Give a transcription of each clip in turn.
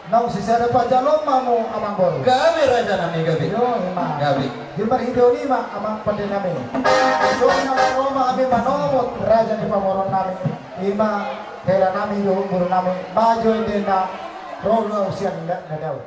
Nau sisada pa jalom mamu amang boru. Gabi raja nami gabi. Yo ima. Gabi. Gilbar hidup ni ma amang pada nami. So na Roma kami manomot raja ni pamoron nami. Ima hela nami yo guru nami. Baju ini na rolo siang na daw.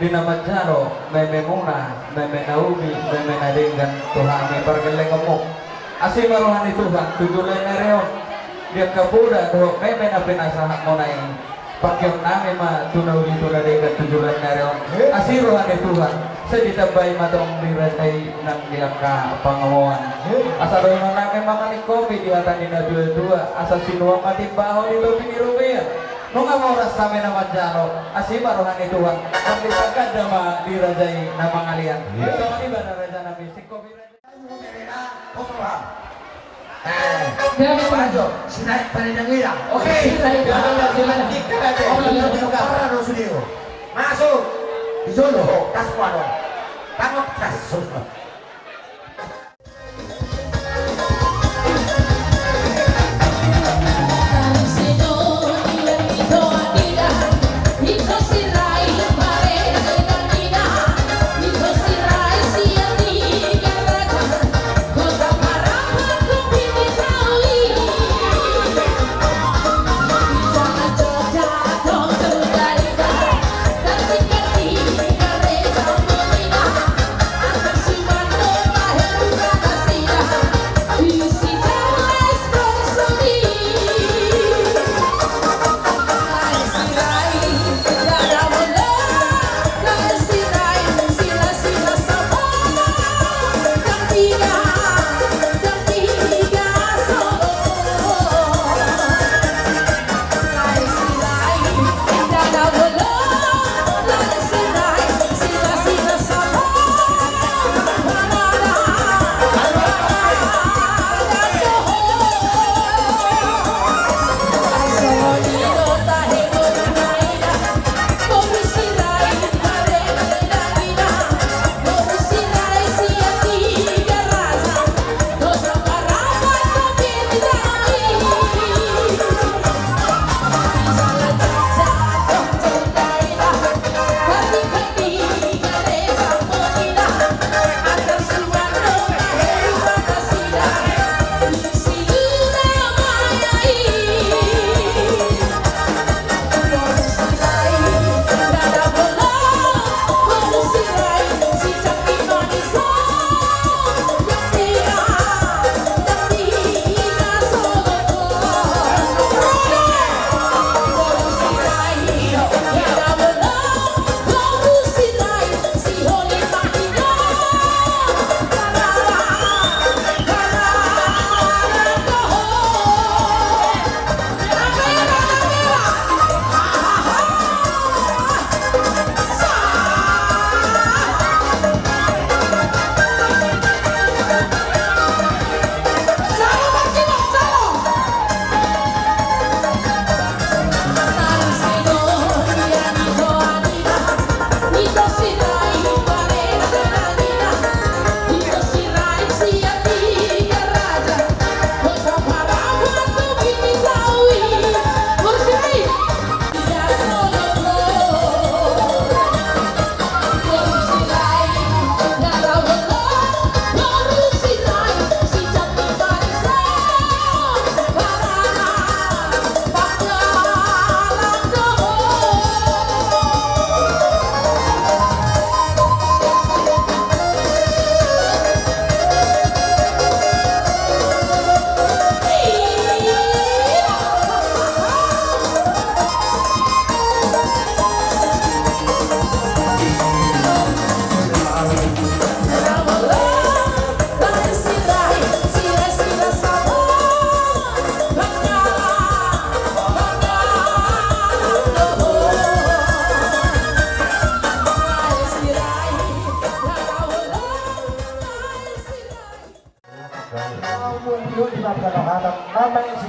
Dina Manjaro, Meme Muna, Meme Naumi, Meme Nadinggan, Tuhan may pergeleng ngomong. Asih maruhani Tuhan, tujulan na reon. Dia kabuda, doh Meme na pinasahak mo na yung pakyong namin matunaw dito na dekat tujulan na reon. Asih rohani Tuhan, sa ditabay matong diratay ng diyak ka pangawawan. Asa rohani namin makanik kopi di atan di na dua-dua, asa sinuang matimbaho dito pinirubiyan. Nung ang oras sa amin na Manjaro, asima rohani Tuhan, ang ditagad na dirajay na mangalian. So, ano ba na raja namin? Si Kobe Raja? Maju, sinaik pada ngira. Oke. Masuk. Di Solo, tas kuano. Tangop tas.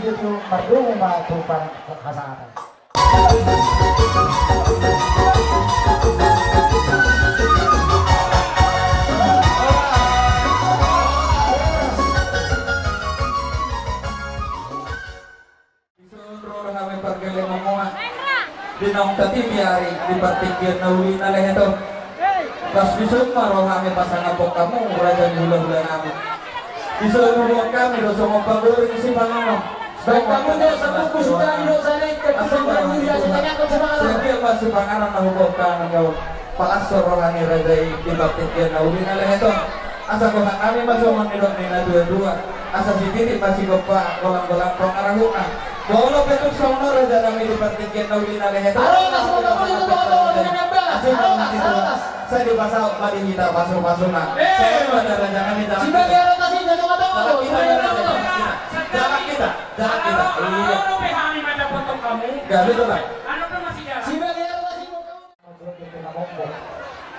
Itu merdung matupan kasana. Disuruh kami pergi ngomong. Dinong tadi biari dipertikir nauli na lehedo. Pas bisut maro kami pasang apok kamu raja di bulan-bulan kami. Disuruh kami dosa ngompagurin si Pangono. Baik kamu deh sepupu sudah hidup sana ke tempat mulia sebanyak ke semangat. Saya masih panganan na hukum ka ng gawin. palasor rohani rajai dibaktikan nauli naleheton asa kohan kami masuman nilong nina dua-dua asa si titik masih gopa kolam-kolam pengarahuna bolo petuk sauno raja kami dibaktikan nauli naleheton saya di pasal mari kita masuk-masukna saya pada raja kami jalan kita iya gak betul lah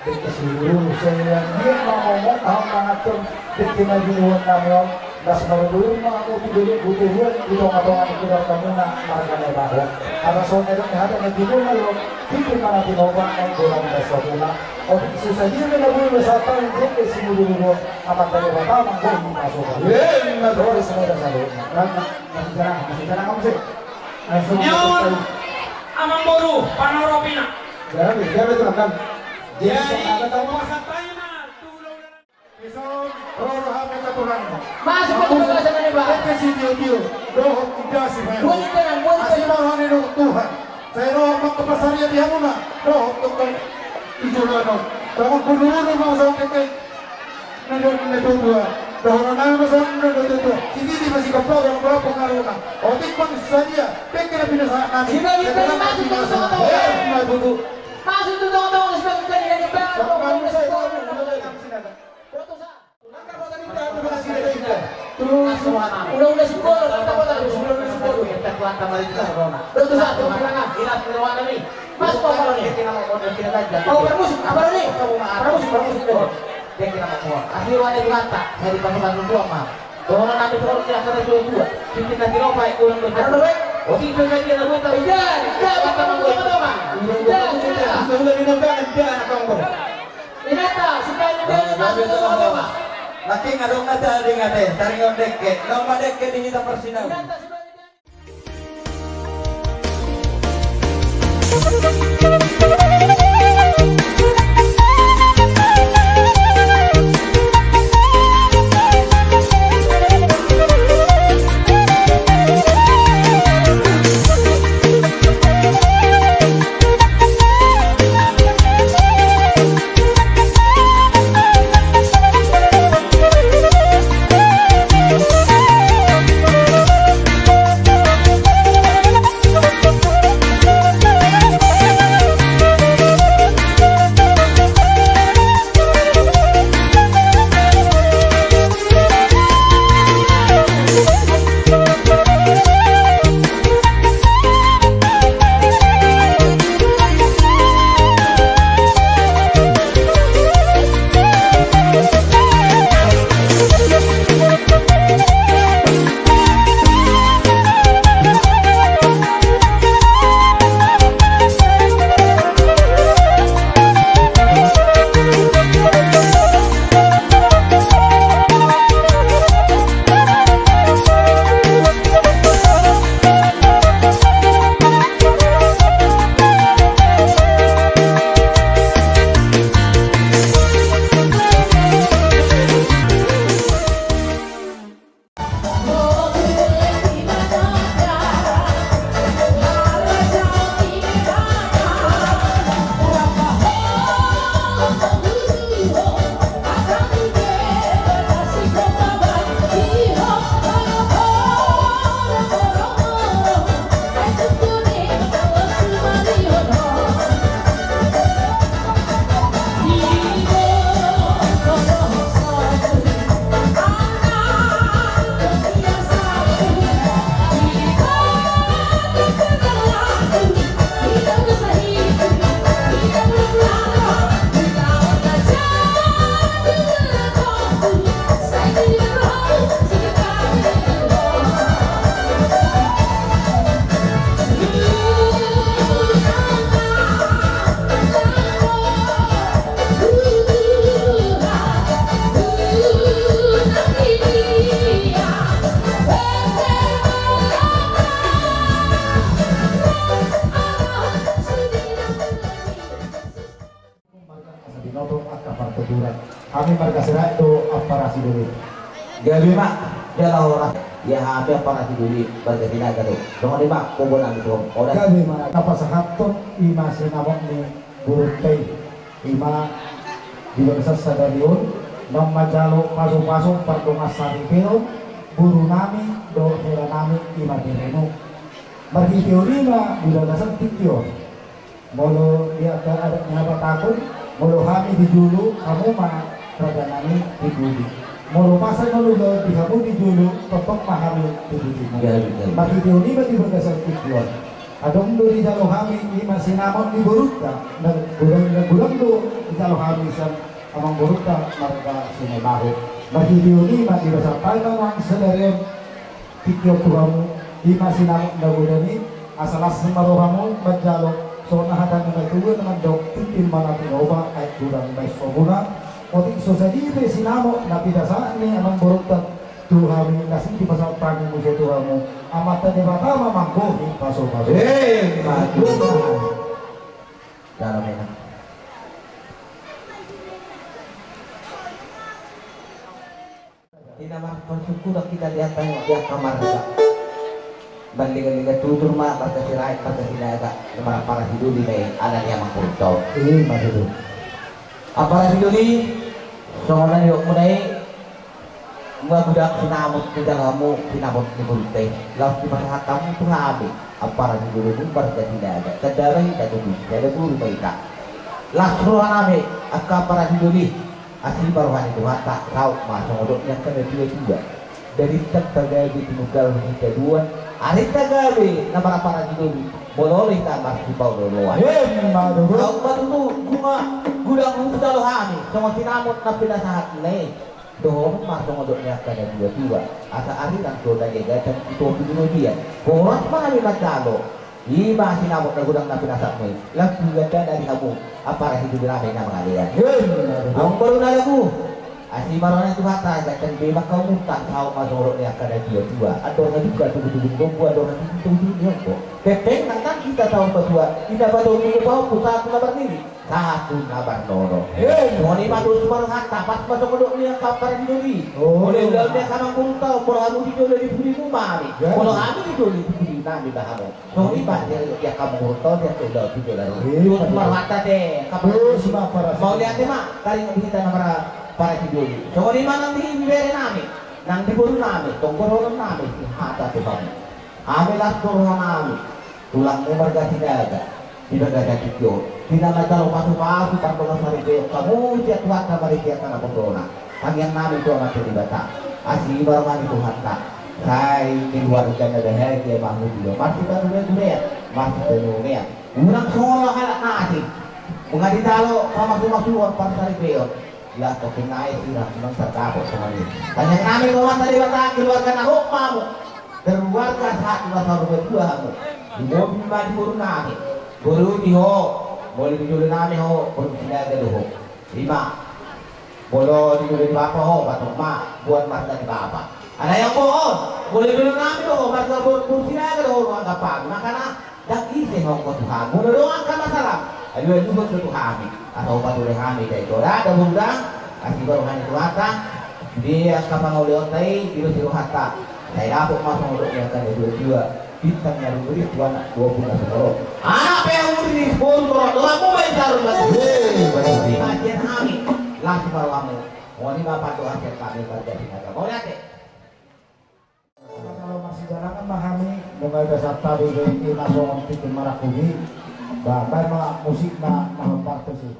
Dito siguro saya hindi ngomong ang mga tong dikinagiwan namin das marulong mga kutibili-kutibili ito nga tungan ikinong kamuna marga na ibaho ang rason na rin hata na dinumalo hindi ka na tinobang ay gulang na sa tula o susahin na nabulo sa tayong hindi sinuluro ang magkalibatamang hindi masukal yun na doon sa mga sa loob masih jarang kamu sih Nyaon amang boru panoropina. grabe itu akan Jadi puasa tayo na tulong na. Isang roro kami katulang mo. Masuk ke tempat sana ni Pak. Ito si Dio, doho tiga si Mero. Buat kanan, buat Asli kanan. mahanin ng Tuhan. Sa iro ang magkapasarya diyan mo na, doho tukang ijulano. Takong punuro mga sa akin kay natutuwa. Doho na namin sa akin natutuwa. Hindi di ba si Kapag ang mga pangaruna. O tikpang sarya, peke na pinasahan namin. Sinabi ka ni Masuk ke tempat sana. Matuto. Masuk ke tempat sana sebab kanan ni Pak. Sa kami sa ito, kami sinaga. Terus udah sebol kita kota sebelum sebol ya tetuan tamarita corona. Terus satu bilangan ilat lawan ini. Mas mau apa nih? Kita mau model kita aja. Oh bermusik apa nih? Bermusik itu. Dia kira mau. Asli wanita kata saya di pasukan dua mah. Corona nanti kalau dia akan dua. Kita nanti apa ulang dua. Ada baik. Oh itu kan dia lalu tahu. Dan kata mau apa? Dan sudah dinamkan dia anak kamu. Inata supaya dia masuk ke apa? laki ngadong na tadi ngate taringon deke nomba deke di kita persinaw Inata supaya Kami markasira itu aparasi dulu. Gabi mak, dia lah orang. Ya hampir para tiduri berketina gitu. Jangan di mak, kuburan itu. Orang Kami mana apa sahaton imasin namok ni guru tei Ima Dibansa Stadion Namajalo pasung-pasung pardongas saripeo buru nami do hera nami ima direno marhitio lima Dibansa tikyo molo dia ada nyapa takun molo kami dijulu kamu ma raga nami diguli molo pasal molo do di kamu dijulu totok mahami diguli marhitio lima Dibansa tikyo adong do di jalo kami ima sinamon di burukka gulang do di jalo kami amang burukka marga sinemaho marhitio lima di basar palmang sederem tikyo tuhamu lima sinamon dagudani asalas semarohamu bajalo so nahadan na tuwa naman daw titil manatinoba ay kurang may sobuna oting so sa libre sinamo na pidasaan ni amang burukka tuhami kasi di pasal pagi mo sa tuhamu amata de batama mangko paso Bagus. Dalam enak. Tidak makan syukur kita lihat tengok dia kamar kita. Banding-banding tutur mah pada sirai pada sinaga nama para hidup di main ada yang mengkurutau. maksudnya Apa hidup di soalnya yuk mulai budak sinamut di dalammu sinamut di burute. Lalu di masa kamu tuh habis. Apa hidup ini pada sinaga. Kedarai dan tubuh jadi buru baika. Lalu ame akak para hidup di asli baruhan itu tak tahu masuk odoknya kena dua dari terbagai di tunggal kedua hari tagabi na para hidup boleh tambah di bawah doa kau batu bunga gudang usaha kami sama sinamut na pinasahat leh doa masuk odoknya kena dua asa hari dan doa jaga dan itu dulu dia boros mana di macalo Ima sinamut na gudang na pinasahat leh lalu ganda dari kamu apa hidup ramai na mengalian ang baru na lagu asli marana itu kata dan bebas kau muntah kau masuk ni akan ada dua ada orang juga tubuh-tubuh gombo ada orang tubuh-tubuh nyongko pepeng nanti kita tahu berdua kita pada untuk bau pusat kabar ini satu kabar nono mau ni masuk semua kata pas masuk kodok ni kabar ini boleh dalam dia kan aku tahu kalau kamu dijual di budi rumah ni kalau kami dijual di budi nami bahagia so ni dia dia kamu tahu dia sudah dijual lalu semua kata deh kamu mau lihat mak kali kita nama para tidur. So di mana nanti bibere nami, nang diburu nami, tongkororan nami, hata tu kami. Amilah tongkororan nami, tulang merga tidak ada, tidak ada tidur. Tidak ada lo pasu-pasu tanpa hari dia. Kamu dia tuan kamari dia karena corona. Kami yang nami tu amat terlibat. Asli barangan itu hata. Saya keluarganya dah dia bangun dulu. Masih dunia, masih dunia. Urang semua halak nasi. Mengadil talo kamu pas hari dia. Lah kepenai tidak memang terkabut sama ini. Banyak kami kawan tadi kata keluarkan aku kamu, keluarkan saat masa berdua kamu. Di mobil mandi buru nami, buru di ho, boleh dijual nami ho, buru tidak ada ho. Lima, boleh dijual bapak ho, batuk mak buat masa di bapak. Ada yang bohong, boleh dijual nami ho, masa buru tidak ada ho, anggap apa? Makanya dak isi ho kau Tuhan, boleh doakan masalah. Ayo juga ke kami atau patuh kami dari Torah dan undang kasih baruhan itu hata dia kapang oleh otai itu siru hata saya dapat masuk untuk yang akan dua bintang yang beri tuan 20 tahun anak yang beri sponsor kamu bentar lagi kajian kami langsung baru kamu mau ini bapak doa kami kerja di negara mau lihat kalau masih jarang kan memahami mengajar sabta di nasional itu marakugi bahkan musik na partai sih.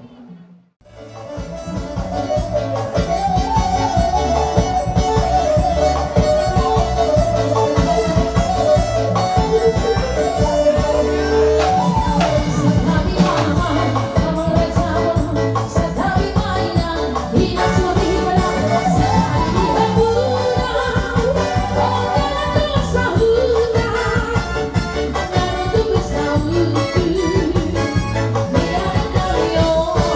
Oh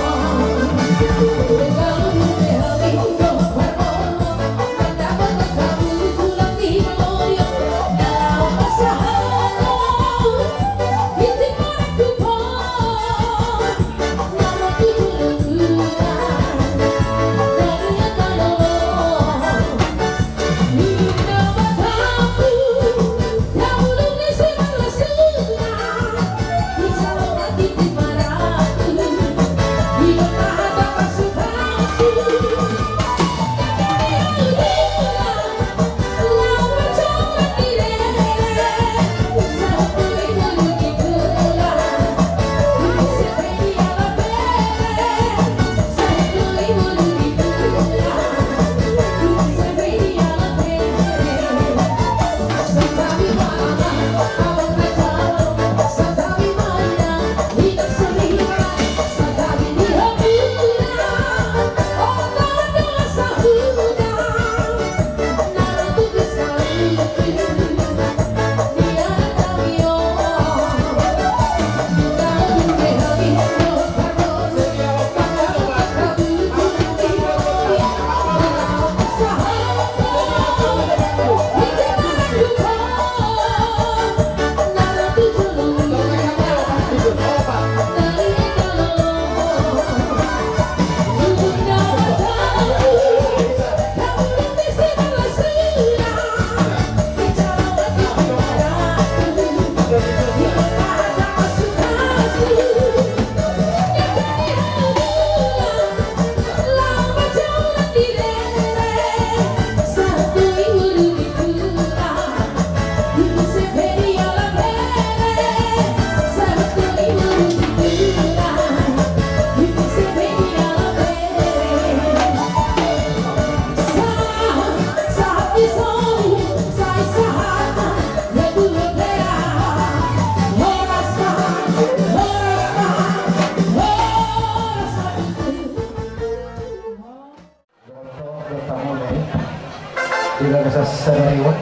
Tidak bisa senariwan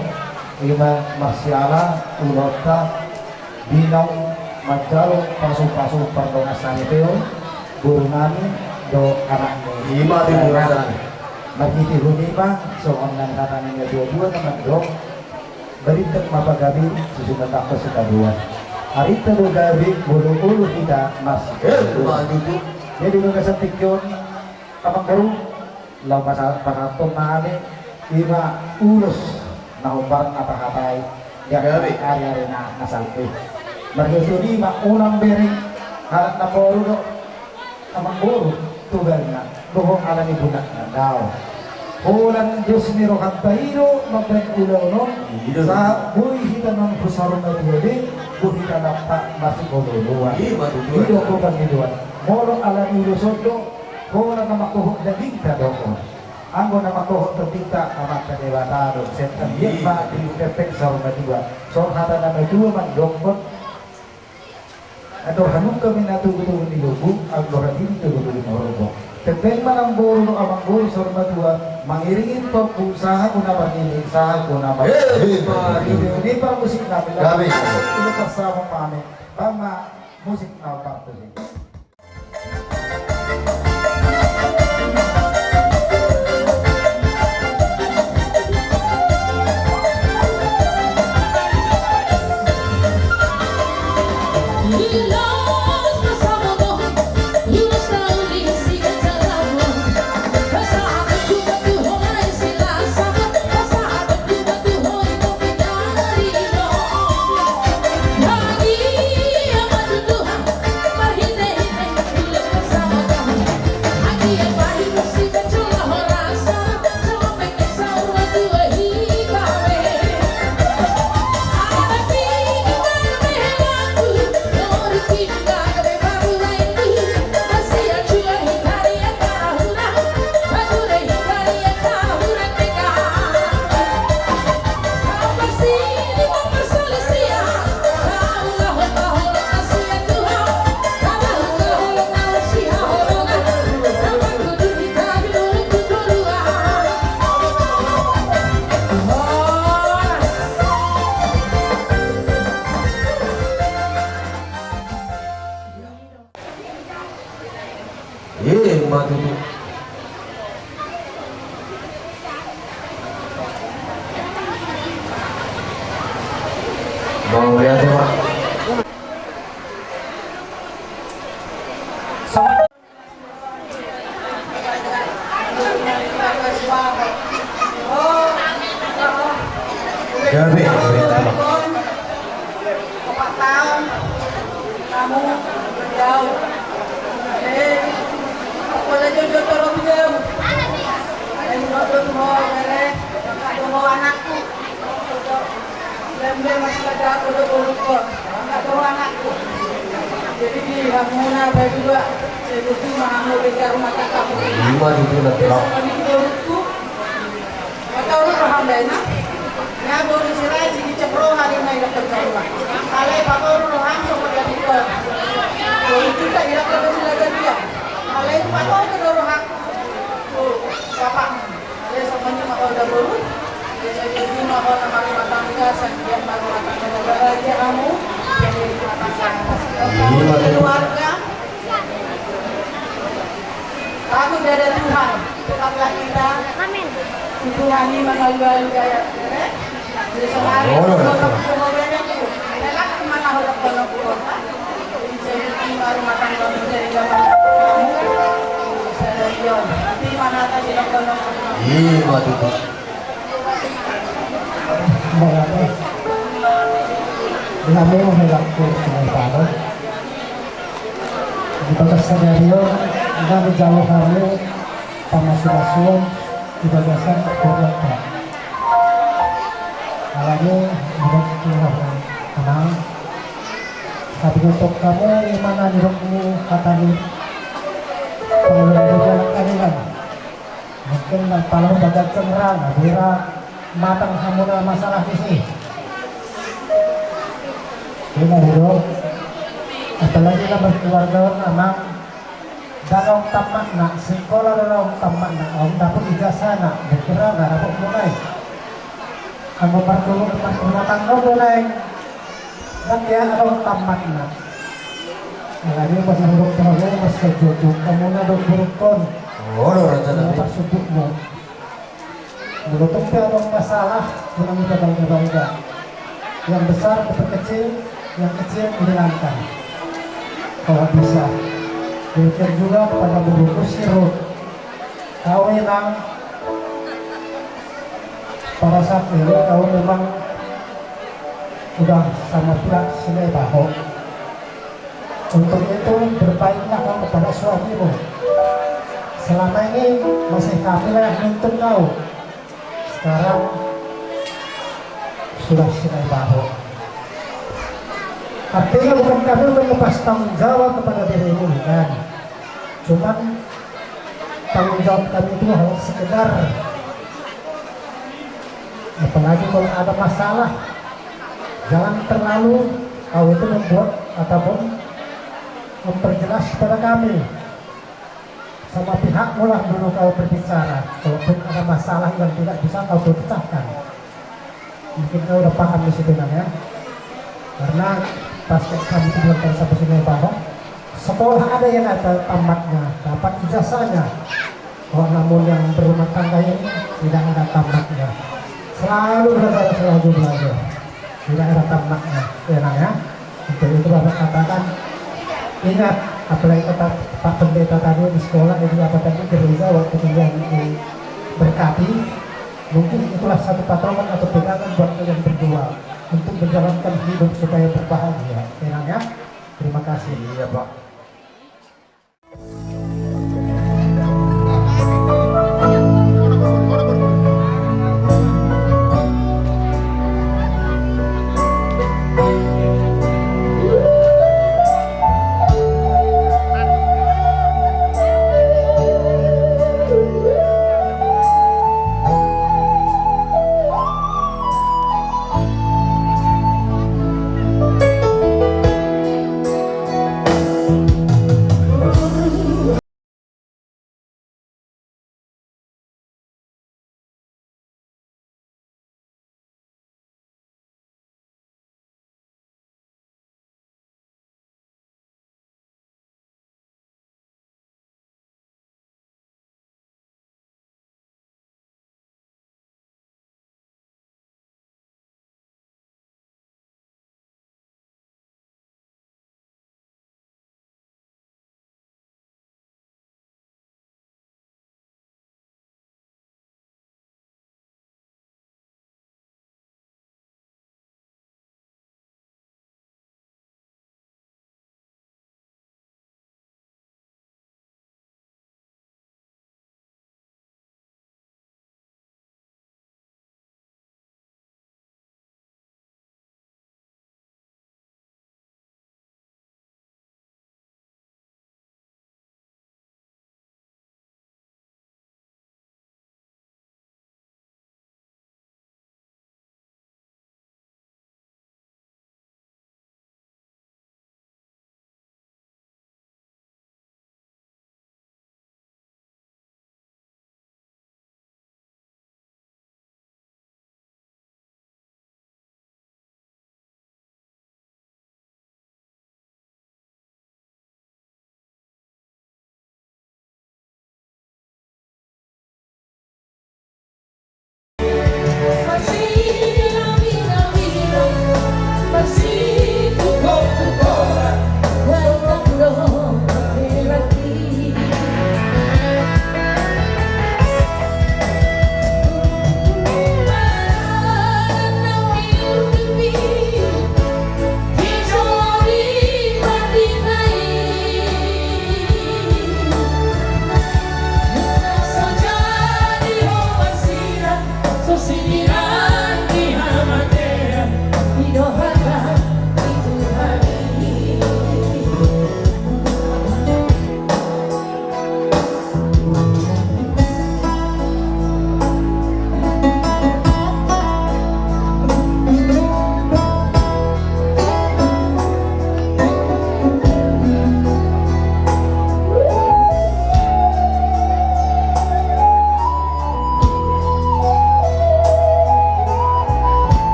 Ima Marsiala Ulota Binaw Majalo Pasu-pasu Pardongasan itu Guru nami do anak Ima timuran. Magiti hunima so online katanya dua-dua teman dok berikan mapagabi susunod ako sa kaduan. Arita do gabi bulu-ulu kita masih. Jadi mga sa tikyon kapag guru law pasatong namin ima ulos na humbarang napakatay ya ari-ari na nasalpi. Marito di unang bering halat na boro do amang boro tugal na buhong alami bunak na daw. Ulan Diyos ni Rokantaino magpag-ulaw nun sa buhay hita ng pusaro na tuwali buhay ka napta masigoluluan. Dito ko pag-iluan. Moro alam ilusod do kung na makuhok na dingka doon. Ang na makuhok na dingka amat na nilatado. Sentang yung ma-perfect sa rumah dua. So hata na may dua man dokot. Ato hanong kami natugutugan ni Lubog ang lora din tugutugan ni Lubog. Tepeng man ang boro no amang boro sa rumah dua. Mangiringin po kung saha ko na manilig, saha ko na manilig. Hindi para musik namin. Gabi. Ito kasama kami. Pama musik na parto siya. Mau lihat ya Pak? Gabi. 4 tahun kamu jauh. Wala jojo tolong jam. Ay mo mo anakku. Lembe mas pada aku do ko. Anakku. Jadi di Hamuna bae juga. Saya butuh mahamu ke rumah kakak. Lima itu nanti. Atau lu paham deh nah? Ya baru silai sini cepro hari mai dapat rumah. Kale bapak lu rohang sok jadi ko. Jadi kita ila ko sila dia. Kale bapak lu rohang. Bapak. Kale semuanya mau udah baru. Jadi mau nama rumah tangga sekian rumah tangga bahagia kamu. Jadi rumah tangga keluarga. Kamu dari Tuhan. Tetaplah kita. Amin. Tuhan ini mengalu-alu gaya. Jadi sehari itu kalau banyak itu, mereka kemana harus kalau pulang? Jadi saya rumah tangga menjadi gambar kamu. Saya lihat nanti mana tadi kalau Lima itu. Mengenai kami melakukan sementara di batas skenario kami jauh kami pemasukan di bagasan keluarga. Alami menurut Tuhan tenang. Tapi untuk kamu mana dirukmu kata ni pengeluaran berjalan kalian mungkin kalau bagat cenderang kira matang hamuna masalah ini. Ini hidup apalagi kita berkeluarga anak dalong tamak nak sekolah dalong tamak nak om dapat ijazah nak berkira nggak dapat mulai Ang mapartulong mas matanggaw mo na yung nakya araw tamat na. Lagi pas nangurok ka mo, mas kajujuk ka muna doon burukon. Oh, loro dyan Ano namin. pagsubok mo? Menutup anong masalah dengan ibadah-ibadah. Yang besar tetap kecil, yang kecil menyenangkan. Kalau bisa. Demikian juga pada membungkus sirop. Kau memang pada saat ini kau memang sudah sama pihak Sungai Baho. Untuk itu berbaiklah kau kepada suamimu. Selama ini masih kami yang menuntut kau. Sekarang sudah Sungai Baho. Artinya bukan kami melepas tanggung jawab kepada dirimu, kan? Cuman tanggung jawab kami itu hanya sekedar, apalagi kalau ada masalah, jangan terlalu kau itu membuat ataupun memperjelas kepada kami. Sama pihakmu lah dulu kau berbicara. Kalaupun ada masalah yang tidak bisa kau pecahkan, mungkin kau udah paham di situ kan ya. Karena pas kami itu bilang sampai Sungai Baho, sekolah ada yang ada tamatnya, dapat ijazahnya. Oh, namun yang berumah tangga ini tidak ada tamatnya. Selalu belajar, tidak ada tamatnya. Ya. Untuk itu Bapak katakan, ingat, apalagi kata Pak Pendeta tadi di sekolah, itu apa tadi gereja waktu kalian berkati, mungkin itulah satu patrongan atau pegangan buat kalian berdua untuk menjalankan hidup supaya berbahagia. Ya. Terima kasih. Iya, Pak.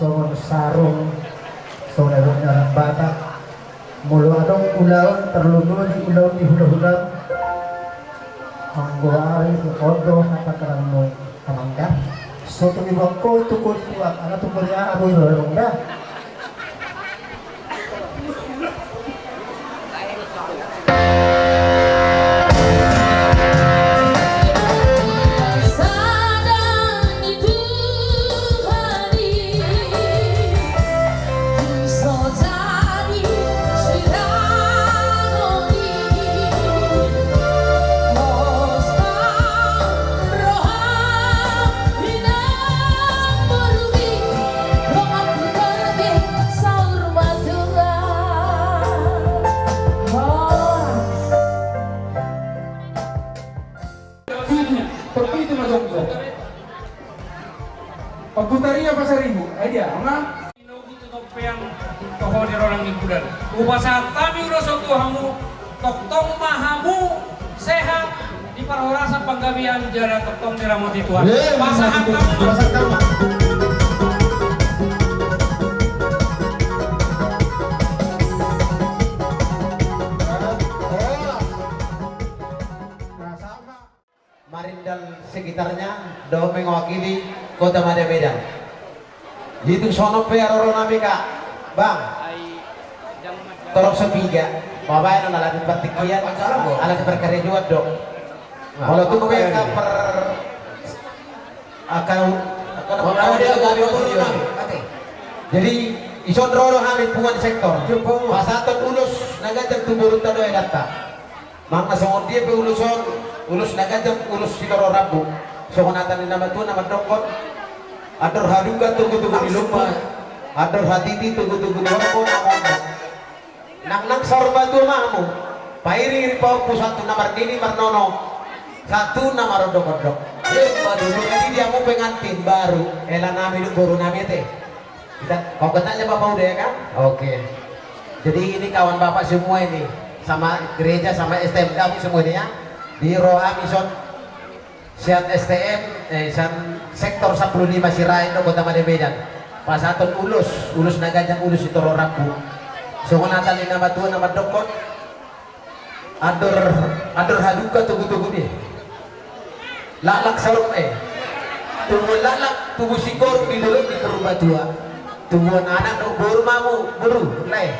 songon sarung songon orang Batak mulu adong ulaun terlunur di ulaun di hula-hula anggo ari di odo nata karangmo kamangka so tu ibang ko tukul tuak ana tukul ya abu irong da Pagputaria pa sa ribu, ay dia, nga? Inugututok pa yung tohonero lang ikudan. Upasa kami uloso tuhamu, toktong mahamu, sehat, di parhorasan panggabihan jara toktong diramoti Tuhan. Pasahan kamu. Marindal sekitarnya do mewakili Kota Madya Medan. Itu sono pe aroro nami Kak. Bang. Torok sepiga. Bapak nala di patikian. Ala berkarya juga dok. Kalau tuh pe ka per akan jadi isondro hamil pungan sektor. Pasaton ulus nagajag tumurut tado data. Maka songon dia pe ulus nagajag ulus sidoro rabu. Songonatan ni nama tu nama dongkot. Ador haduga tunggu-tunggu di lumba. Ador hatiti tunggu-tunggu di warko namanya. Nang sorba tu mamu. Pairi ripau pusatu namar dini marnono. Satu nama rodok-rodok. Lumba dulu jadi dia mau pengantin baru. Elah nami guru nami teh. Kita kau kenalnya bapak udah ya kan? Oke. Jadi ini kawan bapak semua ini sama gereja sama STM kami semua ini ya. Di Roha Mison Sian STM Sian sektor 15 Sirai do Kota Madya Medan. Pasaton ulus nagajang ulus itu roraku. Songonatan ni nama tuan nama dokot. Ador haduka tugu-tugu dia. Lalak sarum Tunggu lalak tubuh sikor di dulu di perubah tua. Tunggu anak do buru mamu buru leh.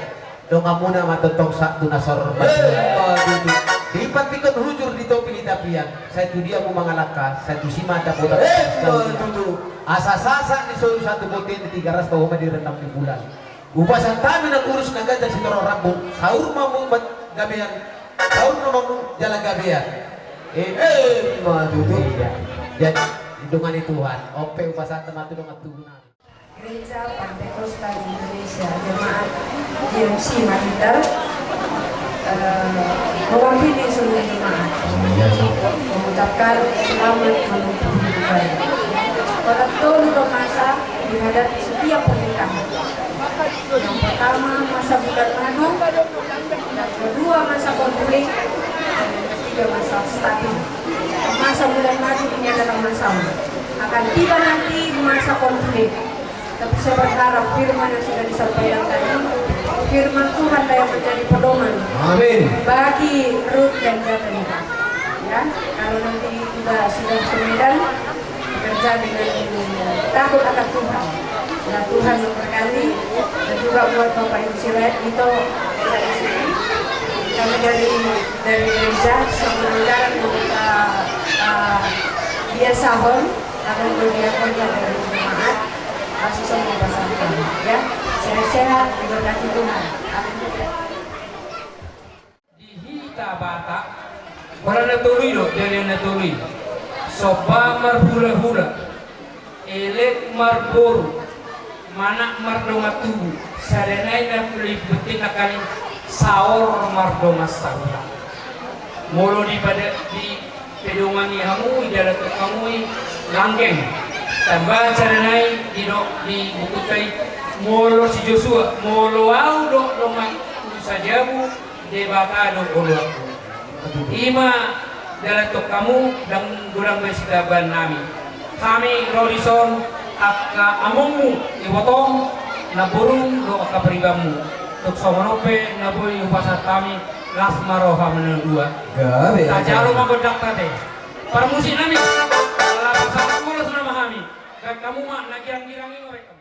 Do ngamuna matotong sak tunasor. Di Ipat-ikat hujur di topi di tapian. Saya tu dia mau mangalakas, saya tu si mata putar. Tutu. Asa-sasa ni solu satu boten di 300 tahu direndam di bulan. Upasan kami nak urus naga dan sitorong rambut. Sahur mamu gabian. Sahur mamu jalan gabian. Tutu. Jadi hidungan Tuhan. Ope upasan teman tu dengan Tuhan. Gereja Pantekostal Indonesia Jemaat GMC Mahitar mewakili seluruh jemaat mengucapkan selamat menuntut ibadah. Pada tahun masa dihadapi setiap pernikahan. Yang pertama masa bulan madu, yang kedua masa konflik, dan yang ketiga masa stabil. Masa bulan madu ini adalah masalah. Akan tiba nanti masa konflik. Tapi saya berharap firman yang sudah disampaikan tadi, firman Tuhan yang menjadi pedoman bagi Ruth dan Zacharia. Ya, kalau nanti kita sudah semedan bekerja dengan takut akan Tuhan. Ya, Tuhan memberkati dan juga buat Bapak Ibu Silat itu dari sini. Kami dari gereja sementara kita biasa hon akan berdiakon dari jemaat. Masih semua pasangan, ya sehat-sehat diberkati Tuhan. Amin. Dihita bata, wala natuloy do, dali natuloy. Soba marhula-hula, elek marboro, manak mardomatubu, sarenay na puliputin na kaling saor mardomastaula. Molo di pedungan ni hamu, idalatot kamuy langgeng. Tambah sarenay di bukutay molo si Joshua molo do lomay sajabu debata do olo aku ima dalatok kamu dan durang bersidaban kami Rodison akka amumu iwotong na burung do akka peribamu tuk somanope na boy upasat kami lasmaroha menendua tajalo magodak tade permusik nami lalu sangat mulus nama kami dan kamu mak lagi yang kirangin mereka.